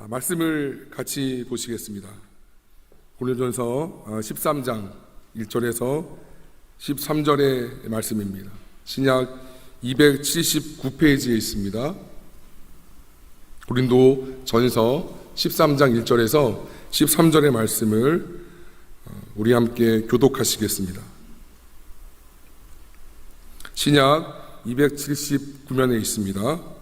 말씀을 같이 보시겠습니다. 고린도전서 13장 1절에서 13절의 말씀입니다. 신약 279페이지에 있습니다. 고린도전서 13장 1절에서 13절의 말씀을 우리 함께 교독하시겠습니다. 신약 279면에 있습니다.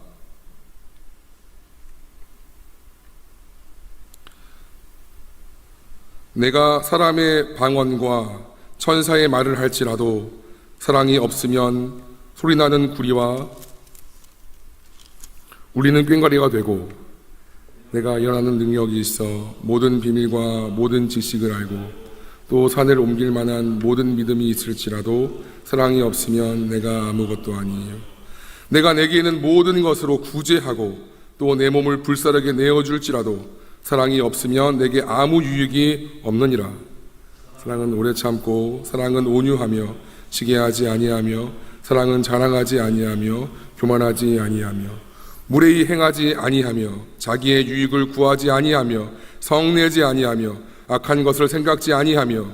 내가 사람의 방언과 천사의 말을 할지라도 사랑이 없으면 소리나는 구리와 울리는 꽹과리가 되고, 내가 예언하는 능력이 있어 모든 비밀과 모든 지식을 알고 또 산을 옮길 만한 모든 믿음이 있을지라도 사랑이 없으면 내가 아무것도 아니에요. 내가 내게는 모든 것으로 구제하고 또 내 몸을 불사르게 내어줄지라도 사랑이 없으면 내게 아무 유익이 없느니라. 사랑은 오래 참고, 사랑은 온유하며 시기하지 아니하며, 사랑은 자랑하지 아니하며 교만하지 아니하며, 무례히 행하지 아니하며, 자기의 유익을 구하지 아니하며, 성내지 아니하며, 악한 것을 생각지 아니하며,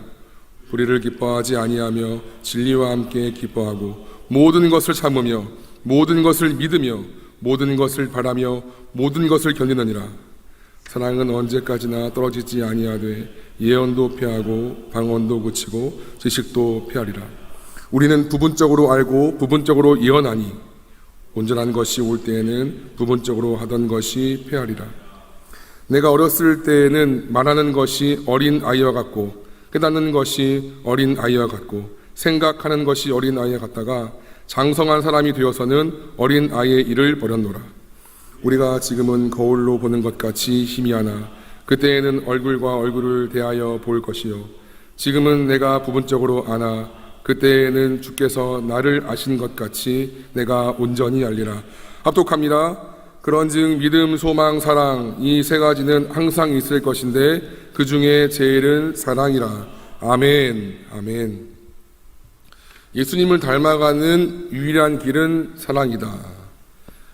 불의를 기뻐하지 아니하며, 진리와 함께 기뻐하고, 모든 것을 참으며, 모든 것을 믿으며, 모든 것을 바라며, 모든 것을 견디느니라. 사랑은 언제까지나 떨어지지 아니하되 예언도 폐하고 방언도 그치고 지식도 폐하리라. 우리는 부분적으로 알고 부분적으로 예언하니 온전한 것이 올 때에는 부분적으로 하던 것이 폐하리라. 내가 어렸을 때에는 말하는 것이 어린 아이와 같고 깨닫는 것이 어린 아이와 같고 생각하는 것이 어린 아이와 같다가 장성한 사람이 되어서는 어린 아이의 일을 버렸노라. 우리가 지금은 거울로 보는 것 같이 희미하나 그때에는 얼굴과 얼굴을 대하여 볼 것이요, 지금은 내가 부분적으로 아나 그때에는 주께서 나를 아신 것 같이 내가 온전히 알리라. 합독합니다. 그런즉 믿음, 소망, 사랑, 이 세 가지는 항상 있을 것인데 그 중에 제일은 사랑이라. 아멘. 아멘. 예수님을 닮아가는 유일한 길은 사랑이다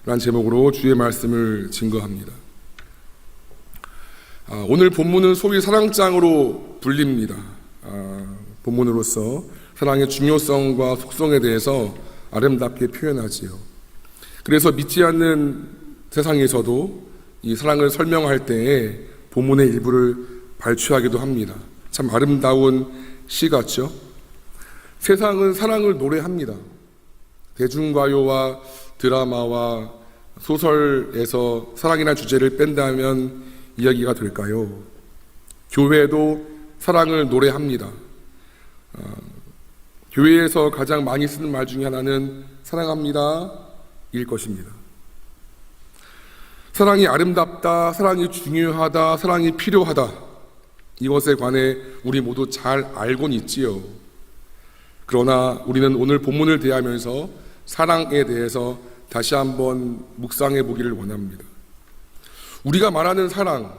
라는 제목으로 주의 말씀을 증거합니다. 오늘 본문은 소위 사랑장으로 불립니다. 본문으로서 사랑의 중요성과 속성에 대해서 아름답게 표현하지요. 그래서 믿지 않는 세상에서도 이 사랑을 설명할 때에 본문의 일부를 발췌하기도 합니다. 참 아름다운 시 같죠? 세상은 사랑을 노래합니다. 대중가요와 드라마와 소설에서 사랑이라는 주제를 뺀다면 이야기가 될까요? 교회도 사랑을 노래합니다. 교회에서 가장 많이 쓰는 말 중에 하나는 사랑합니다 일 것입니다. 사랑이 아름답다, 사랑이 중요하다, 사랑이 필요하다, 이것에 관해 우리 모두 잘 알고는 있지요. 그러나 우리는 오늘 본문을 대하면서 사랑에 대해서 다시 한번 묵상해 보기를 원합니다. 우리가 말하는 사랑,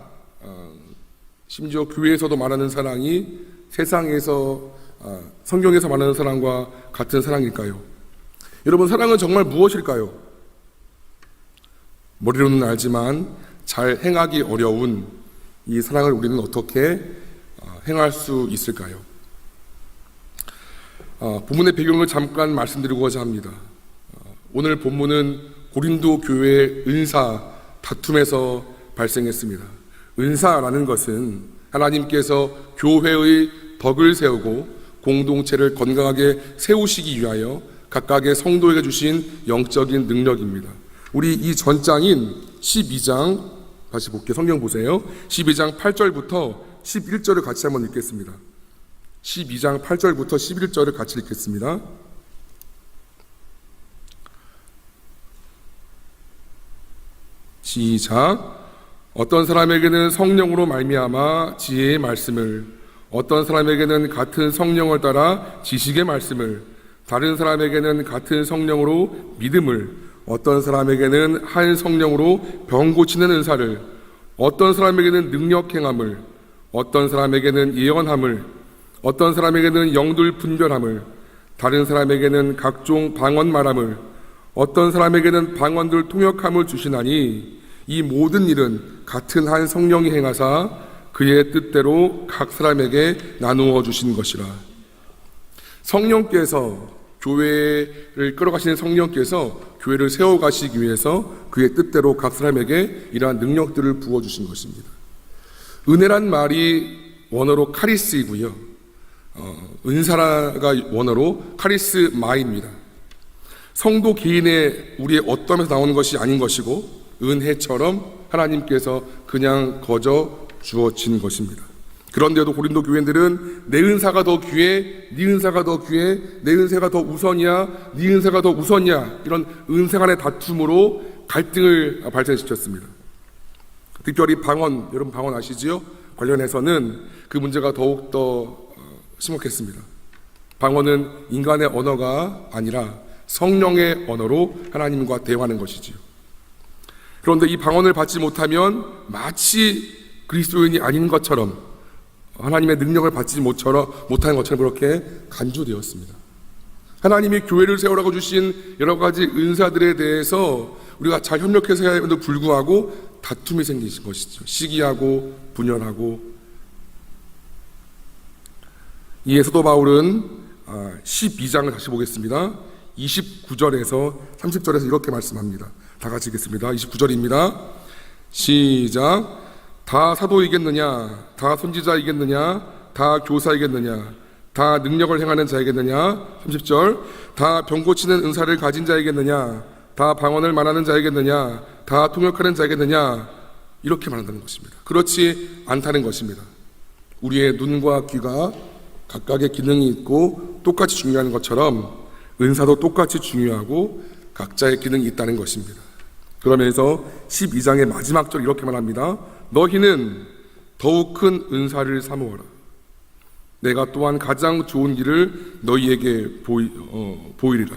심지어 교회에서도 말하는 사랑이 세상에서, 성경에서 말하는 사랑과 같은 사랑일까요? 여러분, 사랑은 정말 무엇일까요? 머리로는 알지만 잘 행하기 어려운 이 사랑을 우리는 어떻게 행할 수 있을까요? 본문의 배경을 잠깐 말씀드리고자 합니다. 오늘 본문은 고린도 교회의 은사 다툼에서 발생했습니다. 은사라는 것은 하나님께서 교회의 덕을 세우고 공동체를 건강하게 세우시기 위하여 각각의 성도에게 주신 영적인 능력입니다. 우리 이 전장인 12장 다시 볼게요. 성경 보세요. 12장 8절부터 11절을 같이 한번 읽겠습니다. 12장 8절부터 11절을 같이 읽겠습니다. 시작. 어떤 사람에게는 성령으로 말미암아 지혜의 말씀을, 어떤 사람에게는 같은 성령을 따라 지식의 말씀을, 다른 사람에게는 같은 성령으로 믿음을, 어떤 사람에게는 한 성령으로 병 고치는 은사를, 어떤 사람에게는 능력 행함을, 어떤 사람에게는 예언함을, 어떤 사람에게는 영들 분별함을, 다른 사람에게는 각종 방언 말함을, 어떤 사람에게는 방언들 통역함을 주시나니 이 모든 일은 같은 한 성령이 행하사 그의 뜻대로 각 사람에게 나누어 주신 것이라. 성령께서 교회를 끌어가시는 성령께서 교회를 세워가시기 위해서 그의 뜻대로 각 사람에게 이러한 능력들을 부어주신 것입니다. 은혜란 말이 원어로 카리스이고요. 은사가 원어로 카리스마입니다. 성도 개인의 우리의 어떠함에서 나오는 것이 아닌 것이고 은혜처럼 하나님께서 그냥 거저 주어진 것입니다. 그런데도 고린도 교회들은 내 은사가 더 귀해, 네 은사가 더 귀해, 내 은사가 더 우선이야, 네 은사가 더 우선이야, 이런 은사 간의 다툼으로 갈등을 발생시켰습니다. 특별히 방언, 여러분 방언 아시지요? 관련해서는 그 문제가 더욱더 심각했습니다. 방언은 인간의 언어가 아니라 성령의 언어로 하나님과 대화하는 것이지요. 그런데 이 방언을 받지 못하면 마치 그리스도인이 아닌 것처럼, 하나님의 능력을 받지 못하는 것처럼 그렇게 간주되었습니다. 하나님이 교회를 세우라고 주신 여러 가지 은사들에 대해서 우리가 잘 협력해서 해야 함에도 불구하고 다툼이 생기신 것이죠. 시기하고 분열하고. 이에 사도 바울은 12장을 다시 보겠습니다. 29절에서 30절에서 이렇게 말씀합니다. 다 같이 읽겠습니다. 29절입니다. 시작. 다 사도이겠느냐? 다 선지자이겠느냐? 다 교사이겠느냐? 다 능력을 행하는 자이겠느냐? 30절. 다 병 고치는 은사를 가진 자이겠느냐? 다 방언을 말하는 자이겠느냐? 다 통역하는 자이겠느냐? 이렇게 말한다는 것입니다. 그렇지 않다는 것입니다. 우리의 눈과 귀가 각각의 기능이 있고 똑같이 중요한 것처럼 은사도 똑같이 중요하고 각자의 기능이 있다는 것입니다. 그러면서 12장의 마지막 절 이렇게 말합니다. 너희는 더욱 큰 은사를 사모하라. 내가 또한 가장 좋은 길을 너희에게 보이리라.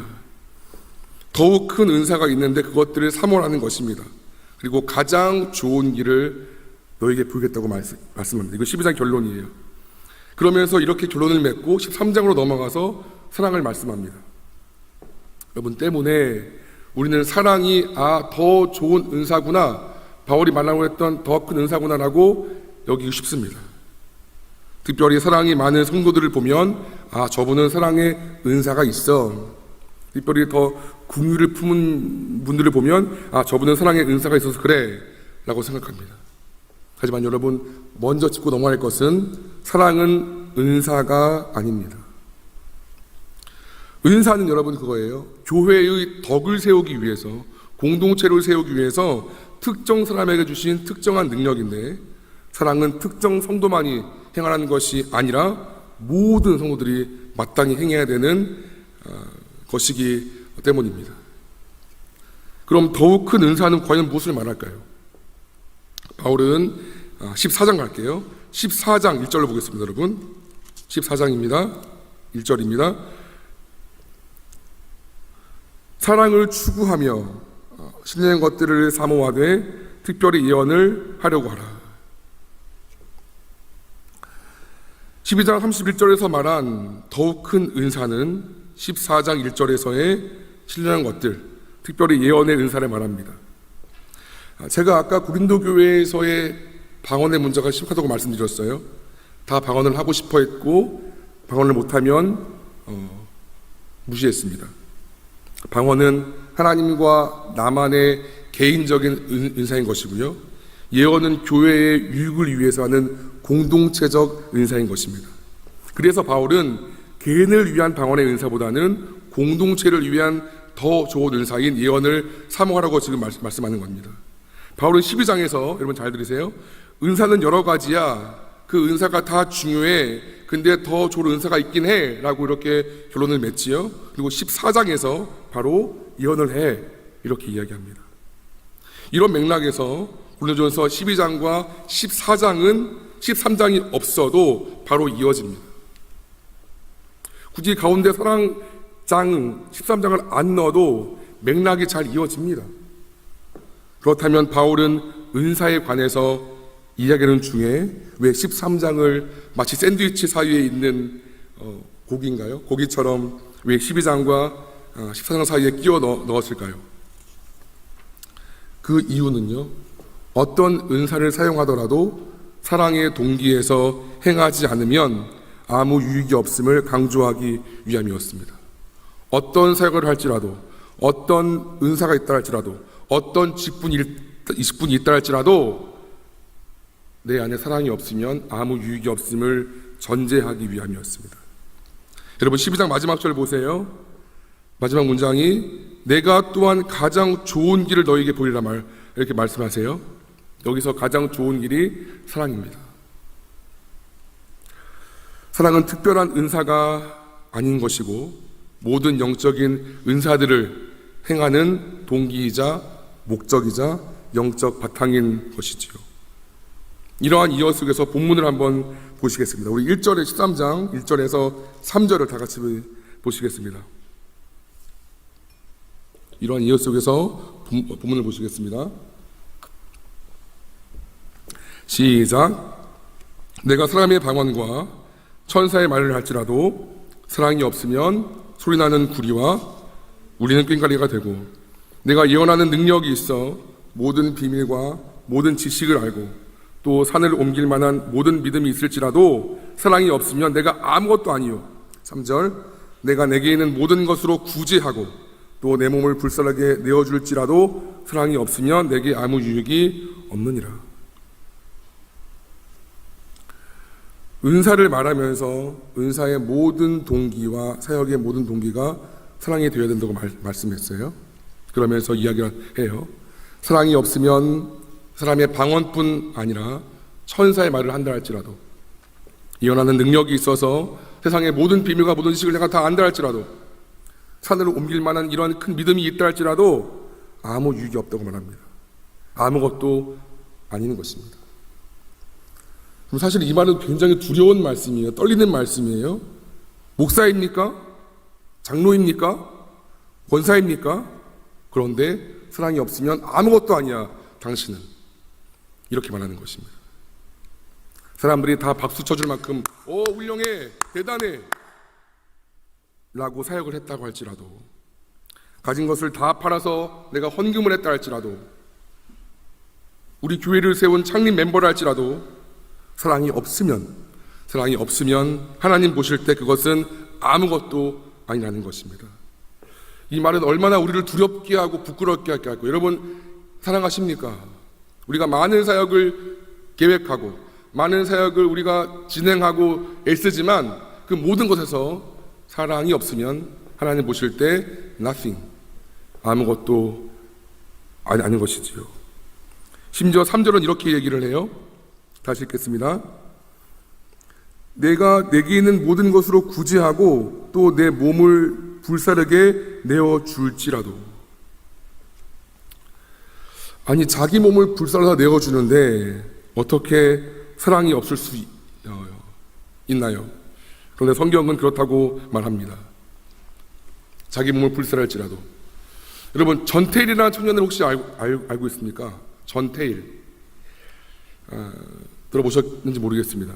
더욱 큰 은사가 있는데 그것들을 사모하는 것입니다. 그리고 가장 좋은 길을 너희에게 보이겠다고 말씀합니다. 이거 12장 결론이에요. 그러면서 이렇게 결론을 맺고 13장으로 넘어가서 사랑을 말씀합니다. 여러분, 때문에 우리는 사랑이 더 좋은 은사구나, 바울이 말하고 했던 더 큰 은사구나라고 여기고 싶습니다. 특별히 사랑이 많은 성도들을 보면 저분은 사랑의 은사가 있어. 특별히 더 긍휼을 품은 분들을 보면 저분은 사랑의 은사가 있어서 그래 라고 생각합니다. 하지만 여러분, 먼저 짚고 넘어갈 것은 사랑은 은사가 아닙니다. 은사는 여러분 그거예요. 교회의 덕을 세우기 위해서, 공동체를 세우기 위해서 특정 사람에게 주신 특정한 능력인데, 사랑은 특정 성도만이 행하는 것이 아니라 모든 성도들이 마땅히 행해야 되는 것이기 때문입니다. 그럼 더욱 큰 은사는 과연 무엇을 말할까요? 바울은 14장 갈게요. 14장 1절로 보겠습니다. 여러분, 14장입니다. 1절입니다. 사랑을 추구하며 신령한 것들을 사모하되 특별히 예언을 하려고 하라. 12장 31절에서 말한 더욱 큰 은사는 14장 1절에서의 신령한 것들, 특별히 예언의 은사를 말합니다. 제가 아까 고린도 교회에서의 방언의 문제가 심각하다고 말씀드렸어요. 다 방언을 하고 싶어 했고 방언을 못하면 무시했습니다. 방언은 하나님과 나만의 개인적인 은사인 것이고요. 예언은 교회의 유익을 위해서 하는 공동체적 은사인 것입니다. 그래서 바울은 개인을 위한 방언의 은사보다는 공동체를 위한 더 좋은 은사인 예언을 사모하라고 지금 말씀하는 겁니다. 바울은 12장에서 여러분 잘 들으세요. 은사는 여러 가지야. 그 은사가 다 중요해. 근데 더 좋은 은사가 있긴 해 라고 이렇게 결론을 맺지요. 그리고 14장에서 바로 예언을 해 이렇게 이야기합니다. 이런 맥락에서 고린도전서 12장과 13장이 없어도 바로 이어집니다. 굳이 가운데 사랑장 13장을 안 넣어도 맥락이 잘 이어집니다. 그렇다면 바울은 은사에 관해서 이야기하는 중에 왜 13장을 마치 샌드위치 사이에 있는 고기인가요? 고기처럼 왜 12장과 14장 사이에 끼워 넣었을까요? 그 이유는요, 어떤 은사를 사용하더라도 사랑의 동기에서 행하지 않으면 아무 유익이 없음을 강조하기 위함이었습니다. 어떤 사역을 할지라도, 어떤 은사가 있다 할지라도, 어떤 직분이 있다 할지라도 내 안에 사랑이 없으면 아무 유익이 없음을 전제하기 위함이었습니다. 여러분 12장 마지막 절 보세요. 마지막 문장이 내가 또한 가장 좋은 길을 너에게 보이라 이렇게 말씀하세요. 여기서 가장 좋은 길이 사랑입니다. 사랑은 특별한 은사가 아닌 것이고 모든 영적인 은사들을 행하는 동기이자 목적이자 영적 바탕인 것이지요. 이러한 이어 속에서 본문을 한번 보시겠습니다. 우리 1절에 13장 1절에서 3절을 다 같이 보시겠습니다. 이러한 이어 속에서 본문을 보시겠습니다. 시작. 내가 사람의 방언과 천사의 말을 할지라도 사랑이 없으면 소리나는 구리와 울리는 꽹과리가 되고 내가 예언하는 능력이 있어 모든 비밀과 모든 지식을 알고 또 산을 옮길 만한 모든 믿음이 있을지라도 사랑이 없으면 내가 아무것도 아니요. 3절. 내가 내게 있는 모든 것으로 구제하고 또 내 몸을 불살하게 내어줄지라도 사랑이 없으면 내게 아무 유익이 없느니라. 은사를 말하면서 은사의 모든 동기와 사역의 모든 동기가 사랑이 되어야 된다고 말씀했어요. 그러면서 이야기를 해요. 사랑이 없으면 사람의 방언뿐 아니라 천사의 말을 한다 할지라도 예언하는 능력이 있어서 세상의 모든 비밀과 모든 지식을 내가 다 안다 할지라도 산으로 옮길 만한 이러한 큰 믿음이 있다 할지라도 아무 유익이 없다고 말합니다. 아무것도 아닌 것입니다. 그럼 사실 이 말은 굉장히 두려운 말씀이에요. 떨리는 말씀이에요. 목사입니까? 장로입니까? 권사입니까? 그런데 사랑이 없으면 아무것도 아니야 당신은. 이렇게 말하는 것입니다. 사람들이 다 박수 쳐줄 만큼 훌륭해, 대단해 라고 사역을 했다고 할지라도 가진 것을 다 팔아서 내가 헌금을 했다 할지라도 우리 교회를 세운 창립 멤버라 할지라도 사랑이 없으면 하나님 보실 때 그것은 아무것도 아니라는 것입니다. 이 말은 얼마나 우리를 두렵게 하고 부끄럽게 하게 하고, 여러분 사랑하십니까? 우리가 많은 사역을 계획하고 많은 사역을 우리가 진행하고 애쓰지만 그 모든 것에서 사랑이 없으면 하나님 보실 때 nothing, 아무것도 아닌 것이지요. 심지어 3절은 이렇게 얘기를 해요. 다시 읽겠습니다. 내가 내게 있는 모든 것으로 구제하고 또 내 몸을 불사르게 내어줄지라도. 아니, 자기 몸을 불살라서 내어주는데 어떻게 사랑이 없을 수 있나요? 그런데 성경은 그렇다고 말합니다. 자기 몸을 불살할지라도. 여러분, 전태일이라는 청년을 혹시 알고 있습니까? 전태일. 들어보셨는지 모르겠습니다.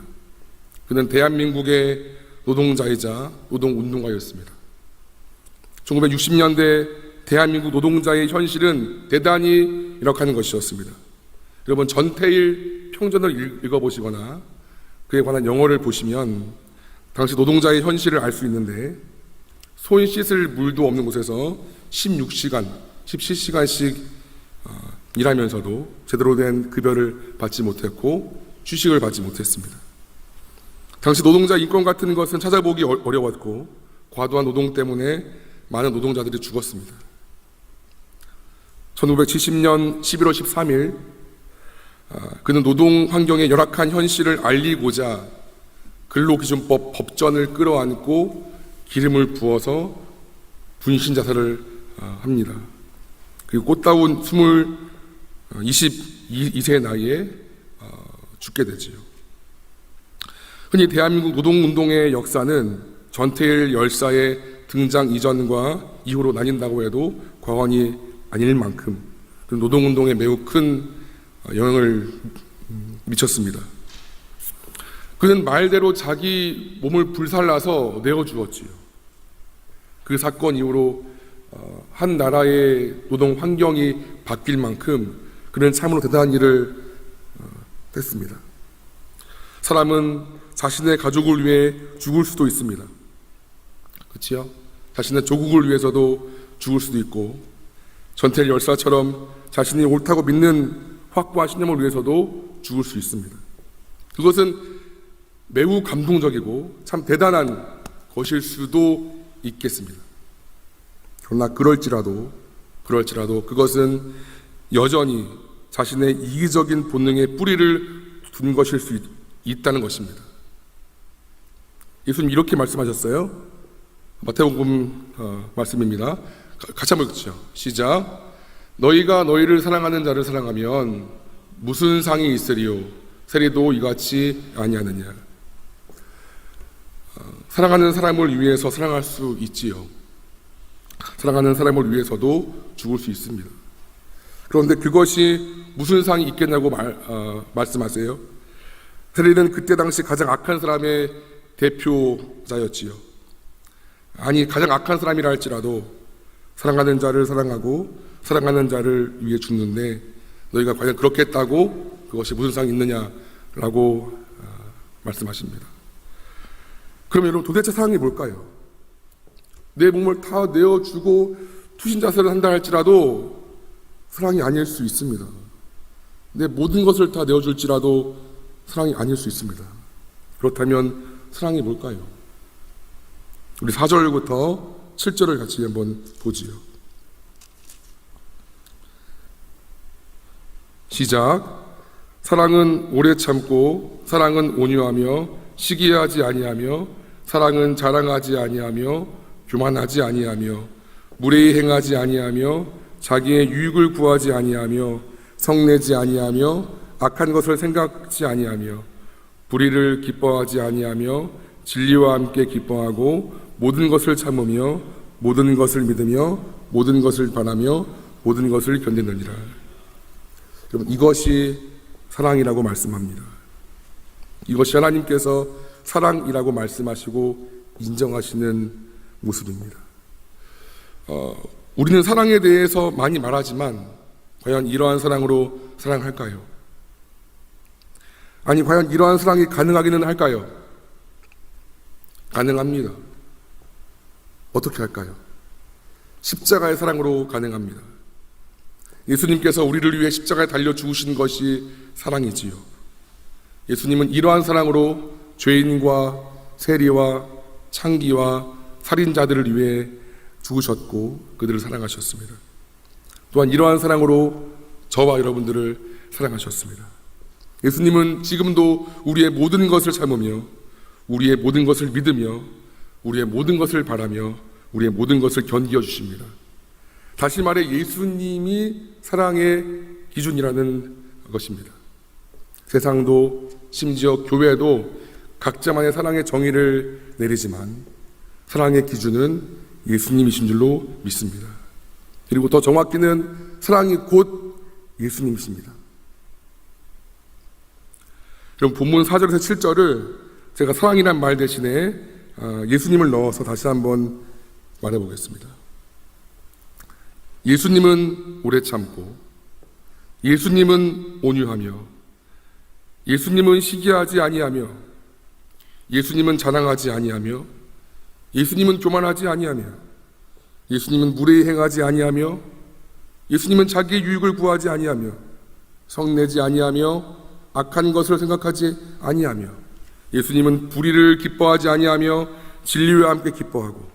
그는 대한민국의 노동자이자 노동운동가였습니다. 1960년대 대한민국 노동자의 현실은 대단히 열악한 것이었습니다. 여러분, 전태일 평전을 읽어보시거나 그에 관한 영어를 보시면 당시 노동자의 현실을 알 수 있는데, 손 씻을 물도 없는 곳에서 16시간, 17시간씩 일하면서도 제대로 된 급여를 받지 못했고 휴식을 받지 못했습니다. 당시 노동자 인권 같은 것은 찾아보기 어려웠고 과도한 노동 때문에 많은 노동자들이 죽었습니다. 1970년 11월 13일 그는 노동 환경의 열악한 현실을 알리고자 근로기준법 법전을 끌어안고 기름을 부어서 분신 자살을 합니다. 그리고 꽃다운 22세 나이에 죽게 되지요. 흔히 대한민국 노동운동의 역사는 전태일 열사의 등장 이전과 이후로 나뉜다고 해도 과언이 아닐 만큼 노동운동에 매우 큰 영향을 미쳤습니다. 그는 말대로 자기 몸을 불살라서 내어주었지요. 그 사건 이후로 한 나라의 노동 환경이 바뀔 만큼 그는 참으로 대단한 일을 했습니다. 사람은 자신의 가족을 위해 죽을 수도 있습니다. 그렇지요? 자신의 조국을 위해서도 죽을 수도 있고, 전태일 열사처럼 자신이 옳다고 믿는 확고한 신념을 위해서도 죽을 수 있습니다. 그것은 매우 감동적이고 참 대단한 것일 수도 있겠습니다. 그러나 그럴지라도 그것은 여전히 자신의 이기적인 본능에 뿌리를 둔 것일 수 있다는 것입니다. 예수님 이렇게 말씀하셨어요. 마태복음 말씀입니다. 같이 한번 읽죠. 시작. 너희가 너희를 사랑하는 자를 사랑하면 무슨 상이 있으리요? 세리도 이같이 아니하느냐. 사랑하는 사람을 위해서 사랑할 수 있지요. 사랑하는 사람을 위해서도 죽을 수 있습니다. 그런데 그것이 무슨 상이 있겠냐고 말씀하세요. 세리는 그때 당시 가장 악한 사람의 대표자였지요. 아니, 가장 악한 사람이라 할지라도 사랑하는 자를 사랑하고 사랑하는 자를 위해 죽는데 너희가 과연 그렇게 했다고 그것이 무슨 상이 있느냐라고 말씀하십니다. 그럼 여러분, 도대체 사랑이 뭘까요? 내 몸을 다 내어주고 투신자세를 한다 할지라도 사랑이 아닐 수 있습니다. 내 모든 것을 다 내어줄지라도 사랑이 아닐 수 있습니다. 그렇다면 사랑이 뭘까요? 우리 4절부터 7절을 같이 한번 보지요. 시작. 사랑은 오래 참고 사랑은 온유하며 시기하지 아니하며 사랑은 자랑하지 아니하며 교만하지 아니하며 무례히 행하지 아니하며 자기의 유익을 구하지 아니하며 성내지 아니하며 악한 것을 생각지 아니하며 불의를 기뻐하지 아니하며 진리와 함께 기뻐하고 모든 것을 참으며 모든 것을 믿으며 모든 것을 바라며 모든 것을 견디느니라. 여러분, 이것이 사랑이라고 말씀합니다. 이것이 하나님께서 사랑이라고 말씀하시고 인정하시는 모습입니다. 우리는 사랑에 대해서 많이 말하지만 과연 이러한 사랑으로 사랑할까요? 아니, 과연 이러한 사랑이 가능하기는 할까요? 가능합니다. 어떻게 할까요? 십자가의 사랑으로 가능합니다. 예수님께서 우리를 위해 십자가에 달려 죽으신 것이 사랑이지요. 예수님은 이러한 사랑으로 죄인과 세리와 창기와 살인자들을 위해 죽으셨고 그들을 사랑하셨습니다. 또한 이러한 사랑으로 저와 여러분들을 사랑하셨습니다. 예수님은 지금도 우리의 모든 것을 참으며 우리의 모든 것을 믿으며 우리의 모든 것을 바라며 우리의 모든 것을 견디어 주십니다. 다시 말해 예수님이 사랑의 기준이라는 것입니다. 세상도 심지어 교회도 각자만의 사랑의 정의를 내리지만 사랑의 기준은 예수님이신 줄로 믿습니다. 그리고 더 정확히는 사랑이 곧 예수님이십니다. 그럼 본문 4절에서 7절을 제가 사랑이란 말 대신에 예수님을 넣어서 다시 한번 말해보겠습니다. 예수님은 오래 참고 예수님은 온유하며 예수님은 시기하지 아니하며 예수님은 자랑하지 아니하며 예수님은 교만하지 아니하며 예수님은 무례히 행하지 아니하며 예수님은 자기의 유익을 구하지 아니하며 성내지 아니하며 악한 것을 생각하지 아니하며 예수님은 불의를 기뻐하지 아니하며 진리와 함께 기뻐하고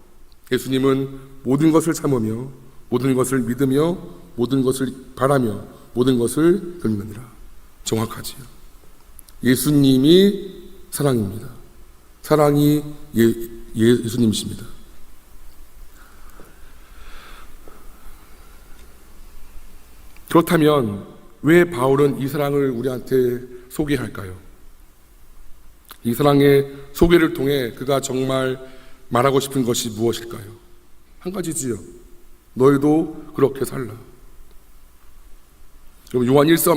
예수님은 모든 것을 참으며 모든 것을 믿으며 모든 것을 바라며 모든 것을 견디느니라. 정확하지요. 예수님이 사랑입니다. 사랑이 예수님이십니다. 그렇다면 왜 바울은 이 사랑을 우리한테 소개할까요? 이 사랑의 소개를 통해 그가 정말 말하고 싶은 것이 무엇일까요? 한 가지지요. 너희도 그렇게 살라. 요한 1서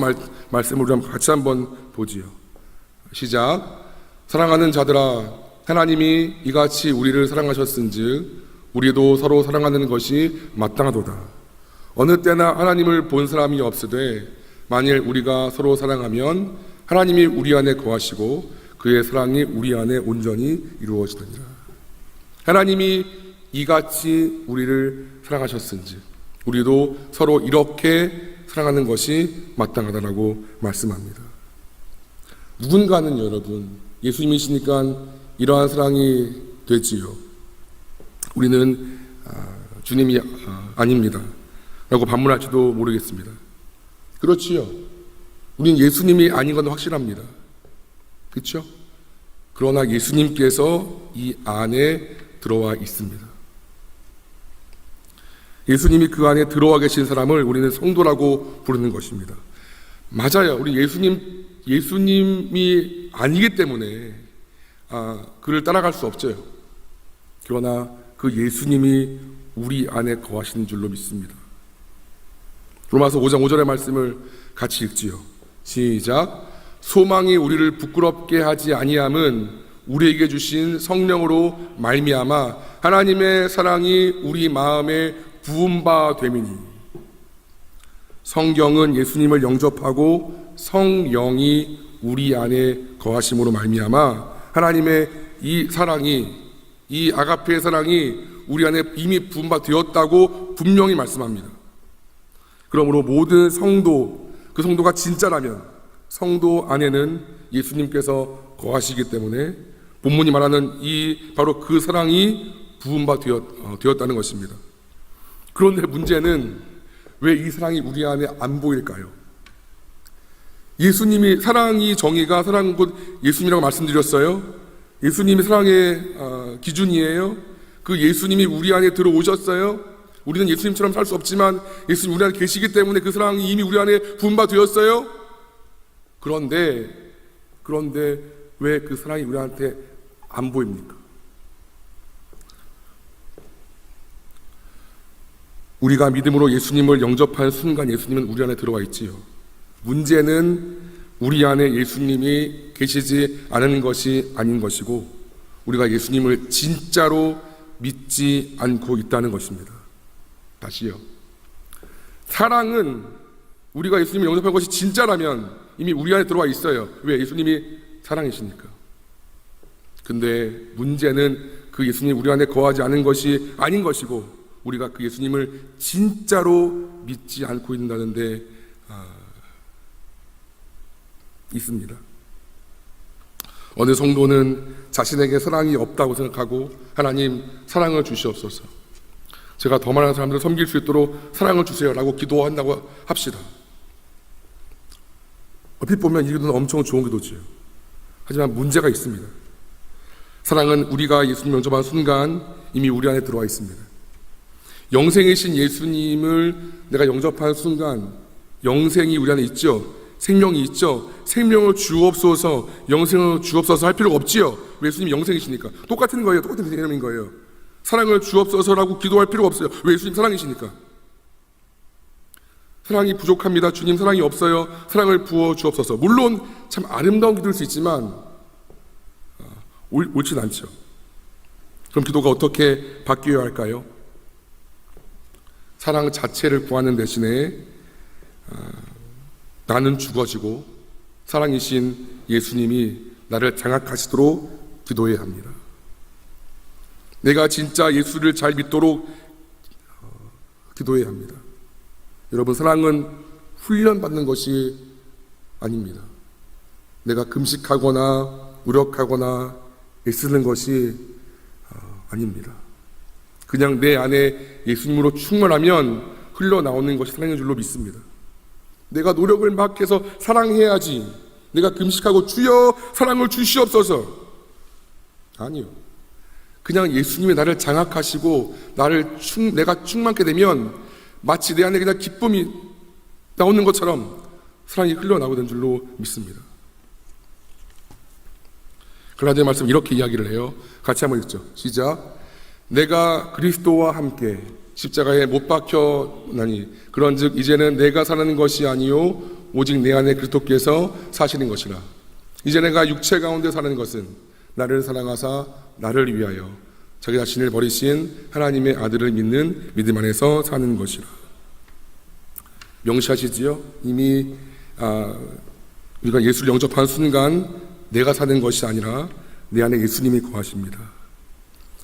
말씀을 우리 같이 한번 보지요. 시작. 사랑하는 자들아, 하나님이 이같이 우리를 사랑하셨은즉 우리도 서로 사랑하는 것이 마땅하도다. 어느 때나 하나님을 본 사람이 없으되 만일 우리가 서로 사랑하면 하나님이 우리 안에 거하시고 그의 사랑이 우리 안에 온전히 이루어지느니라. 하나님이 이같이 우리를 사랑하셨은지 우리도 서로 이렇게 사랑하는 것이 마땅하다라고 말씀합니다. 누군가는 여러분 예수님이시니까 이러한 사랑이 되지요. 우리는 주님이 아닙니다 라고 반문할지도 모르겠습니다. 그렇지요. 우리는 예수님이 아닌 건 확실합니다. 그렇죠? 그러나 예수님께서 이 안에 들어와 있습니다. 예수님이 그 안에 들어와 계신 사람을 우리는 성도라고 부르는 것입니다. 맞아요. 우리 예수님이 아니기 때문에 그를 따라갈 수 없죠. 그러나 그 예수님이 우리 안에 거하시는 줄로 믿습니다. 로마서 5장 5절의 말씀을 같이 읽지요. 시작. 소망이 우리를 부끄럽게 하지 아니함은 우리에게 주신 성령으로 말미암아 하나님의 사랑이 우리 마음에 부은 바 됨이니. 성경은 예수님을 영접하고 성령이 우리 안에 거하심으로 말미암아 하나님의 이 사랑이, 이 아가페의 사랑이 우리 안에 이미 부은 바 되었다고 분명히 말씀합니다. 그러므로 모든 성도, 그 성도가 진짜라면 성도 안에는 예수님께서 거하시기 때문에 본문이 말하는 이 바로 그 사랑이 부은 바 되었다는 것입니다. 그런데 문제는 왜 이 사랑이 우리 안에 안 보일까요? 예수님이 사랑이 정의가 사랑은 곧 예수님이라고 말씀드렸어요. 예수님이 사랑의 기준이에요. 그 예수님이 우리 안에 들어오셨어요. 우리는 예수님처럼 살 수 없지만 예수님 우리 안에 계시기 때문에 그 사랑이 이미 우리 안에 부은 바 되었어요. 그런데 왜 그 사랑이 우리한테 안 보입니까? 우리가 믿음으로 예수님을 영접한 순간 예수님은 우리 안에 들어와 있지요. 문제는 우리 안에 예수님이 계시지 않은 것이 아닌 것이고 우리가 예수님을 진짜로 믿지 않고 있다는 것입니다. 다시요. 사랑은 우리가 예수님을 영접한 것이 진짜라면 이미 우리 안에 들어와 있어요. 왜? 예수님이 사랑이시니까. 근데 문제는 그 예수님이 우리 안에 거하지 않은 것이 아닌 것이고 우리가 그 예수님을 진짜로 믿지 않고 있다는데 있습니다. 어느 성도는 자신에게 사랑이 없다고 생각하고 하나님 사랑을 주시옵소서. 제가 더 많은 사람들을 섬길 수 있도록 사랑을 주세요라고 기도한다고 합시다. 얼핏 보면 이 기도는 엄청 좋은 기도지요. 하지만 문제가 있습니다. 사랑은 우리가 예수님 영접한 순간 이미 우리 안에 들어와 있습니다. 영생이신 예수님을 내가 영접한 순간 영생이 우리 안에 있죠. 생명이 있죠. 생명을 주옵소서, 영생을 주옵소서 할 필요가 없지요. 왜? 예수님이 영생이시니까. 똑같은 거예요. 똑같은 개념인 거예요. 사랑을 주옵소서라고 기도할 필요가 없어요. 왜? 예수님 사랑이시니까. 사랑이 부족합니다. 주님 사랑이 없어요. 사랑을 부어 주옵소서. 물론 참 아름다운 기도일 수 있지만 옳진 않죠. 그럼 기도가 어떻게 바뀌어야 할까요? 사랑 자체를 구하는 대신에 나는 죽어지고 사랑이신 예수님이 나를 장악하시도록 기도해야 합니다. 내가 진짜 예수를 잘 믿도록 기도해야 합니다. 여러분, 사랑은 훈련받는 것이 아닙니다. 내가 금식하거나 노력하거나 애쓰는 것이 아닙니다. 그냥 내 안에 예수님으로 충만하면 흘러나오는 것이 사랑인 줄로 믿습니다. 내가 노력을 막 해서 사랑해야지, 내가 금식하고 주여 사랑을 주시옵소서, 아니요. 그냥 예수님이 나를 장악하시고 내가 충만케 되면 마치 내 안에 그냥 기쁨이 나오는 것처럼 사랑이 흘러나오는 줄로 믿습니다. 그러나 말씀 이렇게 이야기를 해요. 같이 한번 읽죠. 시작. 내가 그리스도와 함께 십자가에 못 박혀나니 그런즉 이제는 내가 사는 것이 아니요 오직 내 안에 그리스도께서 사시는 것이라. 이제 내가 육체 가운데 사는 것은 나를 사랑하사 나를 위하여 자기 자신을 버리신 하나님의 아들을 믿는 믿음 안에서 사는 것이라. 명시하시지요? 이미 우리가 예수를 영접한 순간 내가 사는 것이 아니라 내 안에 예수님이 거하십니다.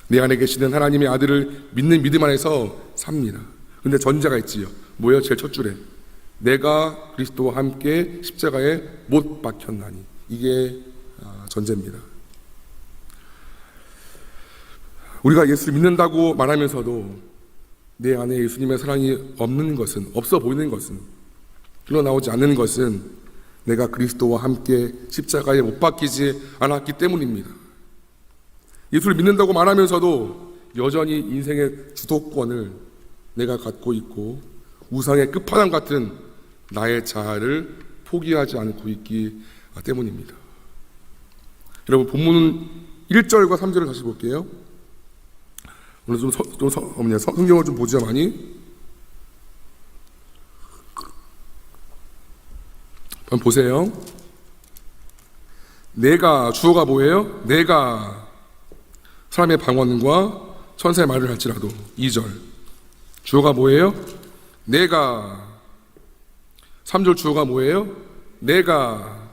내 안에 계시는 하나님의 아들을 믿는 믿음 안에서 삽니다. 근데 전제가 있지요. 뭐예요? 제일 첫 줄에 내가 그리스도와 함께 십자가에 못 박혔나니. 이게 전제입니다. 우리가 예수를 믿는다고 말하면서도 내 안에 예수님의 사랑이 없는 것은, 없어 보이는 것은, 흘러나오지 않는 것은 내가 그리스도와 함께 십자가에 못 박히지 않았기 때문입니다. 예수를 믿는다고 말하면서도 여전히 인생의 주도권을 내가 갖고 있고 우상의 끝판왕 같은 나의 자아를 포기하지 않고 있기 때문입니다. 여러분, 본문 1절과 3절을 다시 볼게요. 오늘 성경을 좀 보자 많이. 한번 보세요. 내가, 주어가 뭐예요? 내가 사람의 방언과 천사의 말을 할지라도. 2절 주어가 뭐예요? 내가. 3절 주어가 뭐예요? 내가.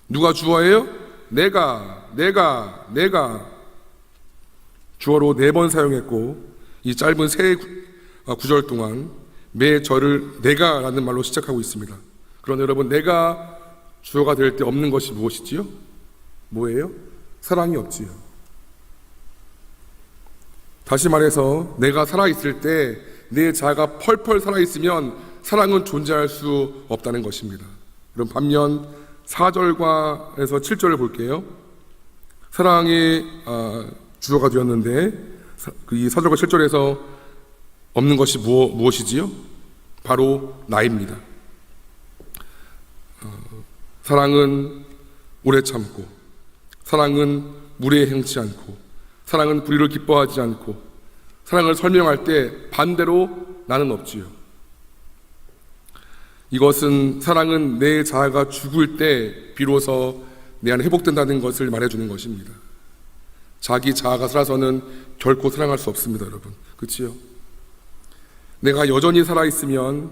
누가 주어예요? 내가. 주어로 4번 사용했고 이 짧은 세 구절 동안 매 절을 내가라는 말로 시작하고 있습니다. 그런데 여러분, 내가 주어가 될 때 없는 것이 무엇이지요? 뭐예요? 사랑이 없지요. 다시 말해서 내가 살아있을 때 내 자아가 펄펄 살아있으면 사랑은 존재할 수 없다는 것입니다. 그럼 반면 4절과에서 7절을 볼게요. 사랑이 주어가 되었는데 이 4절과 7절에서 없는 것이 무엇이지요? 바로 나입니다. 사랑은 오래 참고, 사랑은 무례에 행치 않고, 사랑은 불의를 기뻐하지 않고, 사랑을 설명할 때 반대로 나는 없지요. 이것은 사랑은 내 자아가 죽을 때 비로소 내 안에 회복된다는 것을 말해주는 것입니다. 자기 자아가 살아서는 결코 사랑할 수 없습니다, 여러분. 그렇지요? 내가 여전히 살아있으면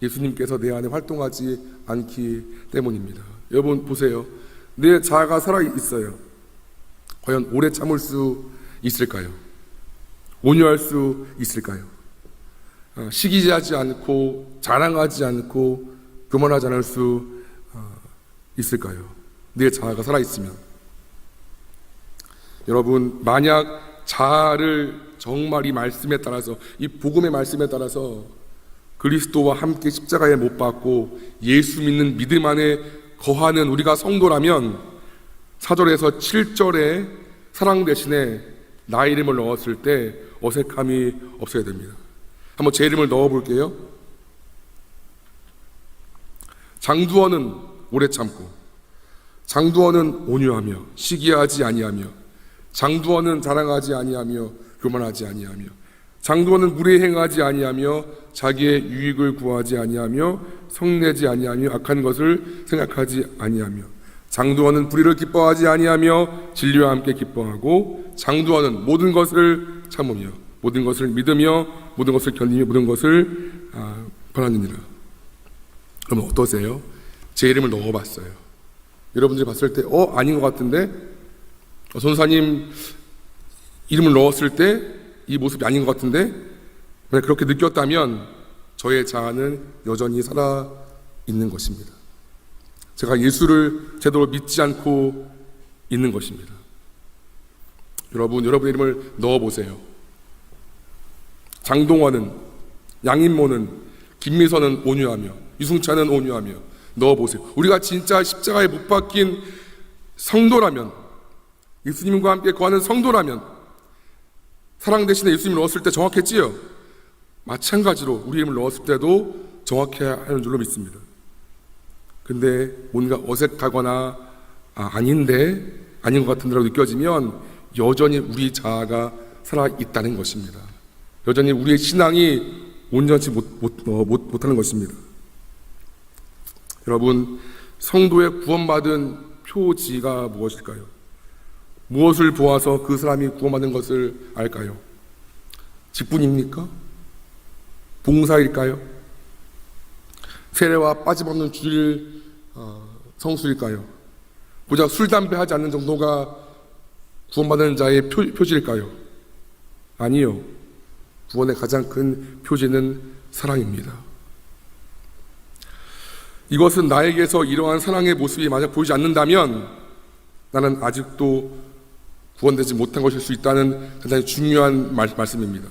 예수님께서 내 안에 활동하지 않기 때문입니다. 여러분 보세요. 내 자아가 살아있어요. 과연 오래 참을 수 있을까요? 온유할 수 있을까요? 시기하지 않고 자랑하지 않고 교만하지 않을 수 있을까요? 내 자아가 살아있으면. 여러분, 만약 자아를 정말 이 말씀에 따라서, 이 복음의 말씀에 따라서 그리스도와 함께 십자가에 못 박고 예수 믿는 믿음 안에 거하는 우리가 성도라면 4절에서 7절에 사랑 대신에 나 이름을 넣었을 때 어색함이 없어야 됩니다. 한번 제 이름을 넣어볼게요. 장두원은 오래 참고, 장두원은 온유하며 시기하지 아니하며, 장두원은 자랑하지 아니하며 교만하지 아니하며, 장두원은 무례 행하지 아니하며 자기의 유익을 구하지 아니하며 성내지 아니하며 악한 것을 생각하지 아니하며, 장두원은 불의를 기뻐하지 아니하며 진리와 함께 기뻐하고, 장두원은 모든 것을 참으며 모든 것을 믿으며 모든 것을 견디며 모든 것을 바라느니라. 그럼 어떠세요? 제 이름을 넣어봤어요. 여러분들이 봤을 때 아닌 것 같은데, 선사님 이름을 넣었을 때 이 모습이 아닌 것 같은데, 만약 그렇게 느꼈다면 저의 자아는 여전히 살아있는 것입니다. 제가 예수를 제대로 믿지 않고 있는 것입니다. 여러분의 이름을 넣어보세요. 장동원은, 양인모는, 김미선은 온유하며, 유승찬은 온유하며 넣어보세요. 우리가 진짜 십자가에 못 박힌 성도라면, 예수님과 함께 거하는 성도라면 사랑 대신에 예수님을 넣었을 때 정확했지요? 마찬가지로 우리 이름을 넣었을 때도 정확해야 하는 줄로 믿습니다. 근데 뭔가 어색하거나 아닌데, 아닌 것 같은데라고 느껴지면 여전히 우리 자아가 살아있다는 것입니다. 여전히 우리의 신앙이 온전치 못하는 것입니다. 여러분, 성도의 구원받은 표지가 무엇일까요? 무엇을 보아서 그 사람이 구원받는 것을 알까요? 직분입니까? 봉사일까요? 세례와 빠짐없는 주일 성수일까요? 고작 술, 담배 하지 않는 정도가 구원받은 자의 표지일까요? 아니요. 구원의 가장 큰 표지는 사랑입니다. 이것은 나에게서 이러한 사랑의 모습이 만약 보이지 않는다면 나는 아직도 구원되지 못한 것일 수 있다는 굉장히 중요한 말씀입니다.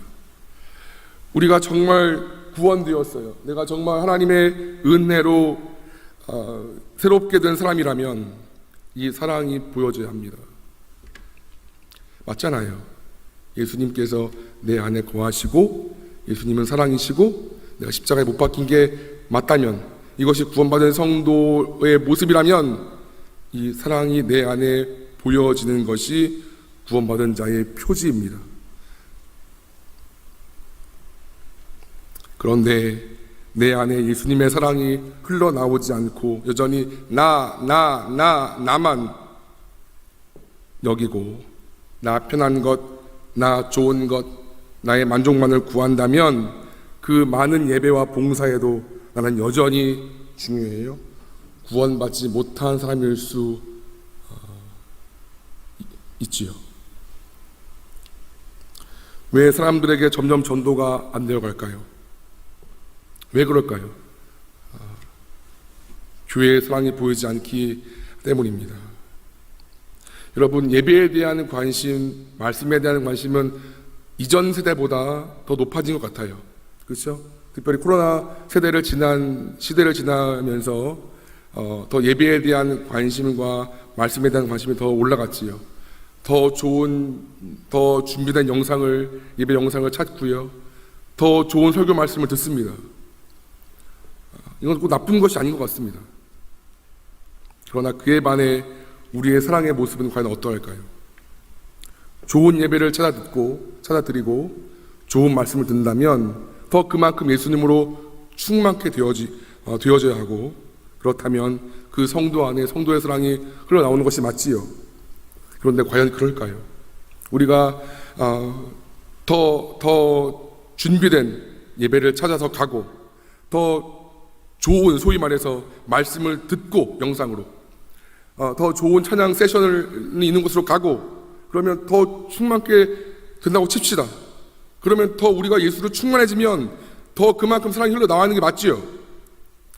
우리가 정말 구원되었어요. 내가 정말 하나님의 은혜로 새롭게 된 사람이라면 이 사랑이 보여져야 합니다. 맞잖아요. 예수님께서 내 안에 거하시고 예수님은 사랑이시고 내가 십자가에 못 박힌 게 맞다면, 이것이 구원받은 성도의 모습이라면 이 사랑이 내 안에 보여지는 것이 구원받은 자의 표지입니다. 그런데 내 안에 예수님의 사랑이 흘러나오지 않고 여전히 나만 여기고 나 편한 것, 나 좋은 것, 나의 만족만을 구한다면 그 많은 예배와 봉사에도 나는 여전히 중요해요. 구원받지 못한 사람일 수 있지요. 왜 사람들에게 점점 전도가 안 되어갈까요? 왜 그럴까요? 교회의 사랑이 보이지 않기 때문입니다. 여러분, 예배에 대한 관심, 말씀에 대한 관심은 이전 세대보다 더 높아진 것 같아요. 그렇죠? 특별히 코로나 시대를 지나면서 더 예배에 대한 관심과 말씀에 대한 관심이 더 올라갔지요. 더 좋은, 더 준비된 예배 영상을 찾고요. 더 좋은 설교 말씀을 듣습니다. 이건 꼭 나쁜 것이 아닌 것 같습니다. 그러나 그에 반해 우리의 사랑의 모습은 과연 어떠할까요? 좋은 예배를 찾아드리고 좋은 말씀을 듣는다면 더 그만큼 예수님으로 충만케 되어져야 하고, 그렇다면 그 성도 안에 성도의 사랑이 흘러나오는 것이 맞지요. 그런데 과연 그럴까요? 우리가 더 준비된 예배를 찾아서 가고, 더 좋은, 소위 말해서 말씀을 듣고 영상으로 더 좋은 찬양 세션을 있는 곳으로 가고, 그러면 더 충만케 된다고 칩시다. 그러면 더 우리가 예수로 충만해지면 더 그만큼 사랑이 흘러나가는 게 맞지요.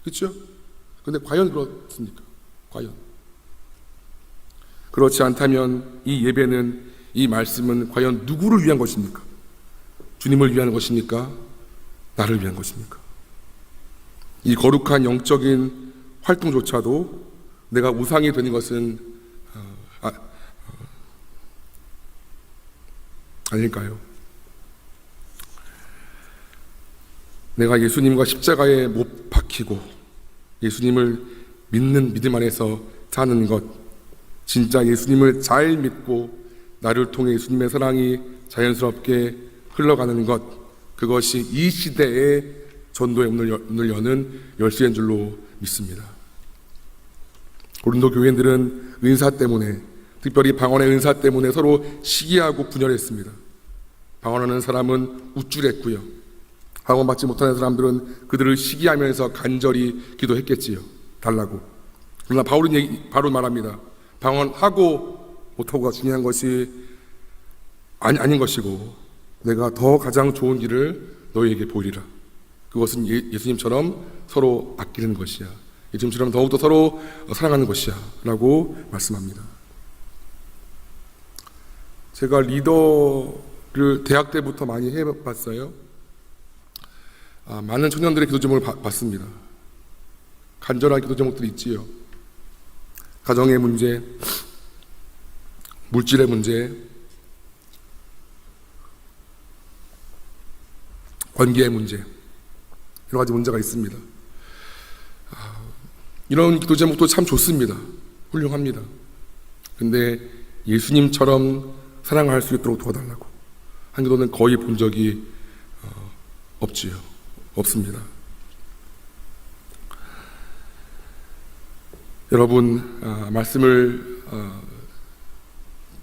그렇죠? 그런데 과연 그렇습니까? 과연 그렇지 않다면 이 예배는, 이 말씀은 과연 누구를 위한 것입니까? 주님을 위한 것입니까? 나를 위한 것입니까? 이 거룩한 영적인 활동조차도 내가 우상이 되는 것은 아닐까요? 내가 예수님과 십자가에 못 박히고 예수님을 믿는 믿음 안에서 사는 것, 진짜 예수님을 잘 믿고 나를 통해 예수님의 사랑이 자연스럽게 흘러가는 것, 그것이 이 시대의 전도의 문을 여는 열쇠인 줄로 믿습니다. 고린도 교회인들은 은사 때문에, 특별히 방언의 은사 때문에 서로 시기하고 분열했습니다. 방언하는 사람은 우쭐했고요. 방언 받지 못하는 사람들은 그들을 시기하면서 간절히 기도했겠지요. 달라고. 그러나 바울은 말합니다. 방언하고 못하고가 중요한 것이 아닌 것이고, 내가 더 가장 좋은 길을 너희에게 보이리라. 그것은 예수님처럼 서로 아끼는 것이야. 예수님처럼 더욱더 서로 사랑하는 것이야 라고 말씀합니다. 제가 리더를 대학 때부터 많이 해봤어요. 많은 청년들의 기도 제목을 봤습니다. 간절한 기도 제목들이 있지요. 가정의 문제, 물질의 문제, 관계의 문제, 여러 가지 문제가 있습니다. 이런 기도 제목도 참 좋습니다. 훌륭합니다. 근데 예수님처럼 사랑할 수 있도록 도와달라고 한 기도는 거의 본 적이 없습니다. 여러분, 말씀을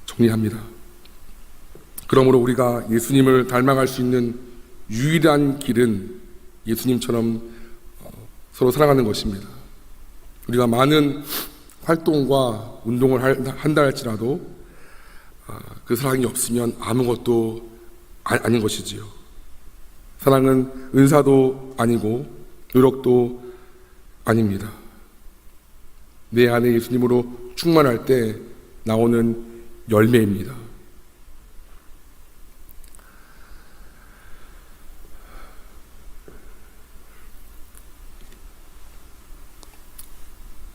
정리합니다. 그러므로 우리가 예수님을 닮아갈 수 있는 유일한 길은 예수님처럼 서로 사랑하는 것입니다. 우리가 많은 활동과 운동을 한다 할지라도 그 사랑이 없으면 아무것도 아닌 것이지요. 사랑은 은사도 아니고 노력도 아닙니다. 내 안에 예수님으로 충만할 때 나오는 열매입니다.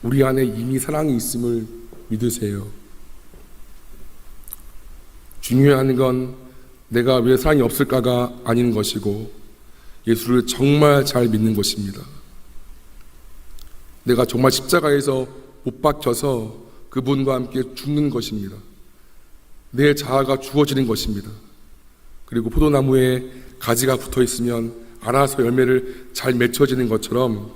우리 안에 이미 사랑이 있음을 믿으세요. 중요한 건 내가 왜 사랑이 없을까가 아닌 것이고 예수를 정말 잘 믿는 것입니다. 내가 정말 십자가에서 못 박혀서 그분과 함께 죽는 것입니다. 내 자아가 죽어지는 것입니다. 그리고 포도나무에 가지가 붙어 있으면 알아서 열매를 잘 맺혀지는 것처럼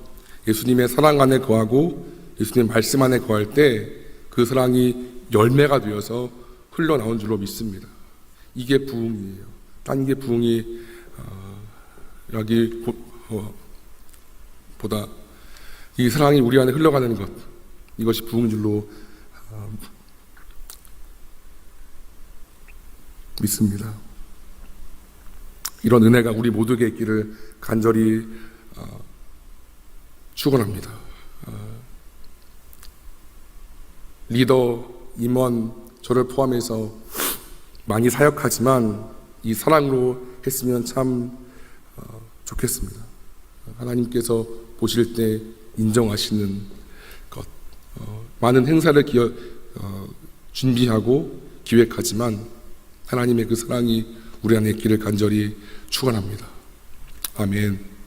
예수님의 사랑 안에 거하고 예수님의 말씀 안에 거할 때 그 사랑이 열매가 되어서 흘러나온 줄로 믿습니다. 이게 부흥이에요. 딴 게 부흥이 여기 보다 이 사랑이 우리 안에 흘러가는 것, 이것이 부흥인 줄로 믿습니다. 이런 은혜가 우리 모두에게 있기를 간절히 축원합니다. 리더, 임원, 저를 포함해서 많이 사역하지만 이 사랑으로 했으면 참 좋겠습니다. 하나님께서 보실 때 인정하시는 것, 많은 행사를 준비하고 기획하지만 하나님의 그 사랑이 우리 안에 있기를 간절히 축원합니다. 아멘.